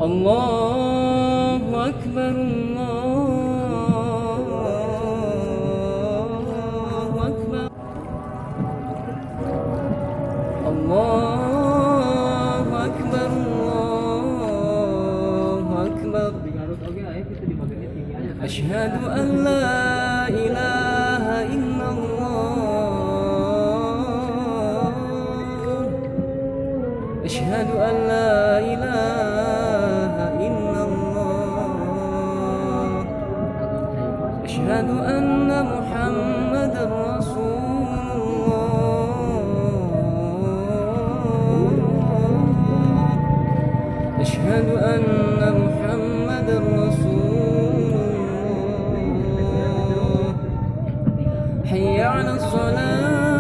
الله أكبر الله أكبر الله أكبر الله أكبر أشهد أن لا إله إلا الله أشهد أن لا إله إلا الله أشهد أن محمد رسول الله أشهد أن محمد رسول الله حي على الصلاة